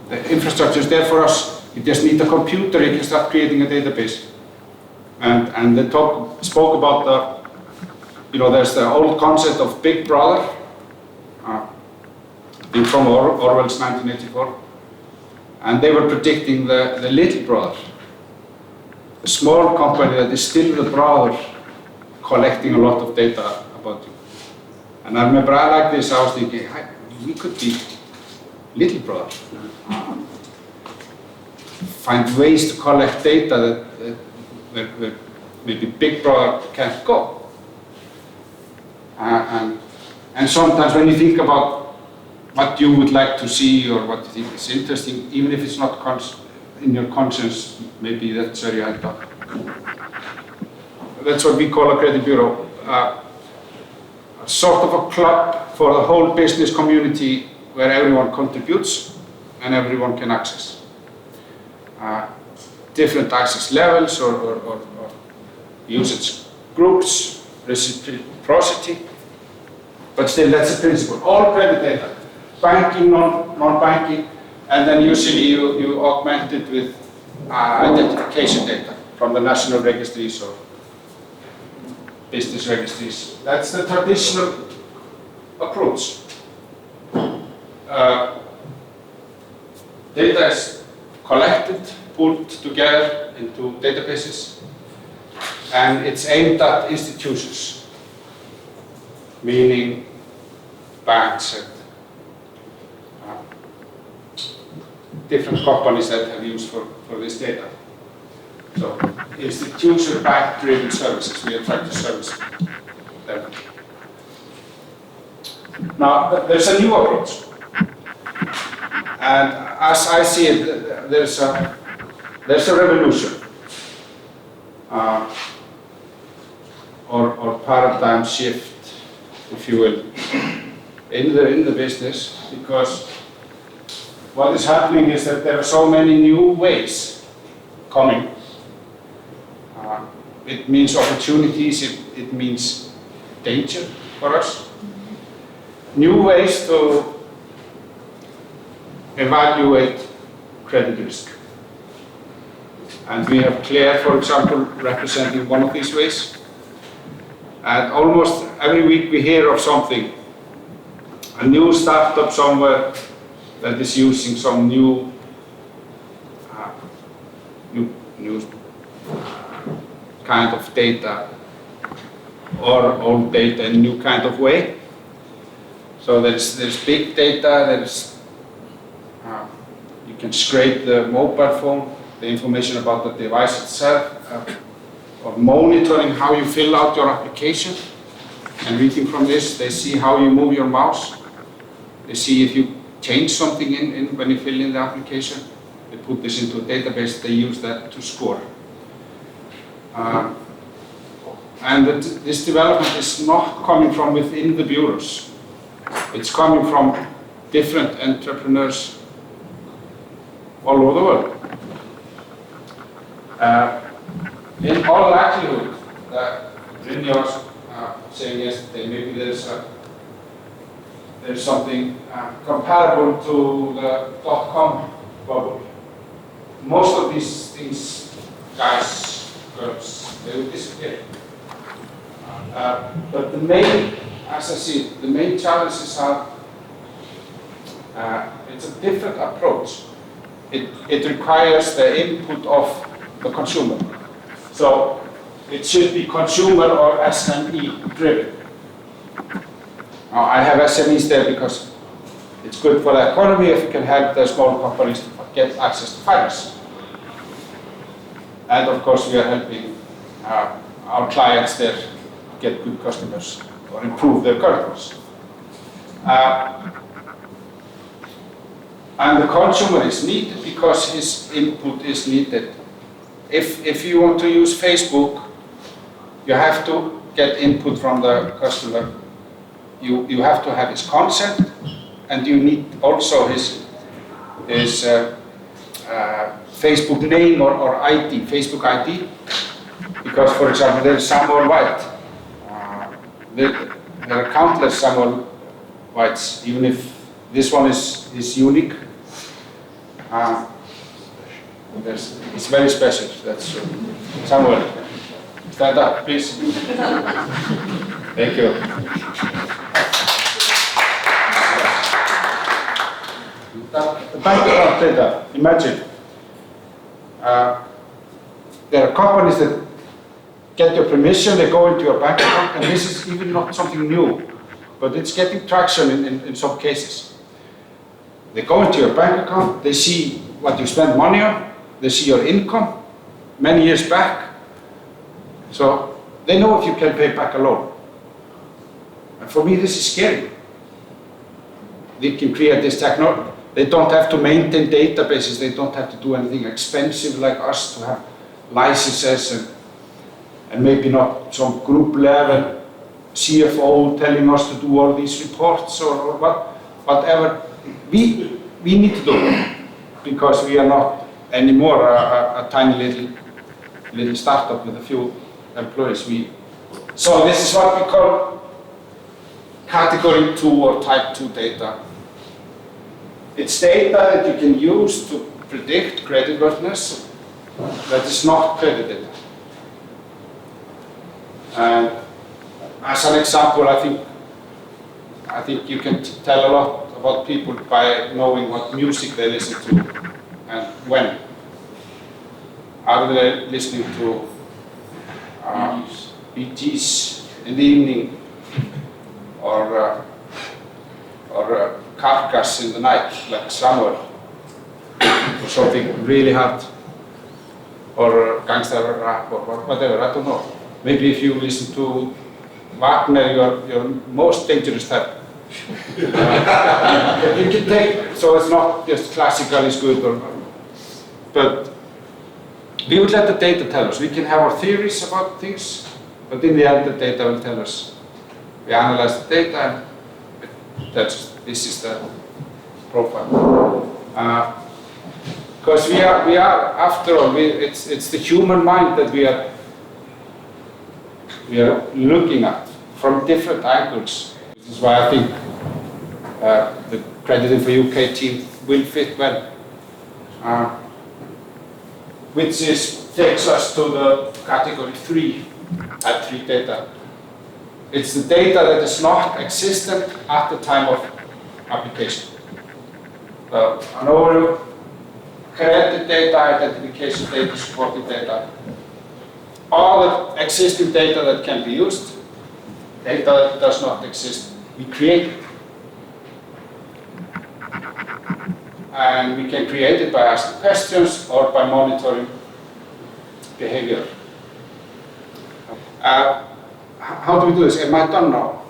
The infrastructure is there for us. You just need a computer, you can start creating a database. And they spoke about there's the old concept of Big Brother, from Orwell's 1984. And they were predicting the little brother, the small company that is still the brother collecting a lot of data about you. And I remember I like this, I was thinking, we could be little brother. Find ways to collect data that maybe Big Brother can't go. And sometimes when you think about what you would like to see or what you think is interesting, even if it's not in your conscience, maybe that's where you end up. That's what we call a credit bureau. A sort of a club for the whole business community where everyone contributes and everyone can access. Different access levels or usage groups, reciprocity, but still that's the principle. All credit data, banking, non-banking, and then usually you augment it with identification data from the national registries or business registries. That's the traditional approach. Data is collected, pulled together into databases, and it's aimed at institutions, meaning banks and different companies that have used for this data. So, institution bank-driven services, we are trying to service them. Now, there's a new approach. And as I see it, there's a revolution or paradigm shift, if you will, in the business, because what is happening is that there are so many new ways coming. It means opportunities, it means danger for us. New ways to evaluate credit risk. And we have Claire, for example, representing one of these ways. And almost every week we hear of something, a new startup somewhere that is using some new kind of data or old data in a new kind of way. So there's big data, you can scrape the mobile phone, the information about the device itself, or monitoring how you fill out your application. And reading from this, they see how you move your mouse. They see if you change something in when you fill in the application. They put this into a database, they use that to score. And this development is not coming from within the bureaus. It's coming from different entrepreneurs all over the world. In all likelihood, Reynir was saying yesterday, maybe there's something comparable to the .com bubble. Most of these things, guys, girls, they will disappear. But the main, as I see it, the main challenges are, it's a different approach. It requires the input of the consumer. So it should be consumer or SME driven. Now, I have SMEs there because it's good for the economy if you can help the small companies to get access to finance. And of course we are helping our clients there get good customers or improve their current ones. And the consumer is needed because his input is needed. If you want to use Facebook, you have to get input from the customer. You have to have his consent, and you need also his Facebook name or ID, Facebook ID. Because, for example, there is Samuel White. There are countless Samuel Whites, even if this one is unique. It's very special, that's true. Samuel, stand up, please. Thank you. The bank account data, imagine. There are companies that get your permission, they go into your bank account, and this is even not something new, but it's getting traction in some cases. They go into your bank account, they see what you spend money on, they see your income many years back, so they know if you can pay back a loan. And for me, this is scary. They can create this technology. They don't have to maintain databases, they don't have to do anything expensive like us to have licenses and maybe not some group level CFO telling us to do all these reports or whatever. We need to do it because we are not anymore a tiny little startup with a few employees. So this is what we call category 2 or type 2 data. It's data that you can use to predict creditworthiness that is not credit data. And as an example, I think you can tell a lot about people by knowing what music they listen to and when. Are they listening to BTs in the evening or Carcass in the night, like Samuel, or something really hard, or gangster rap or whatever, I don't know. Maybe if you listen to Wagner, you're most dangerous type. You can take, so it's not just classical is good, but we would let the data tell us. We can have our theories about things, but in the end the data will tell us. We analyze the data and it tells us this is the profile. Because we are after all, it's the human mind that we are looking at from different angles. This is why I think the Creditinfo UK team will fit well. Which takes us to the category 3, type 3 data. It's the data that is not existent at the time of application. So, an overview, credit data, identification data, supporting data. All the existing data that can be used, data that does not exist, we create it. And we can create it by asking questions or by monitoring behavior. How do we do this? Am I done now?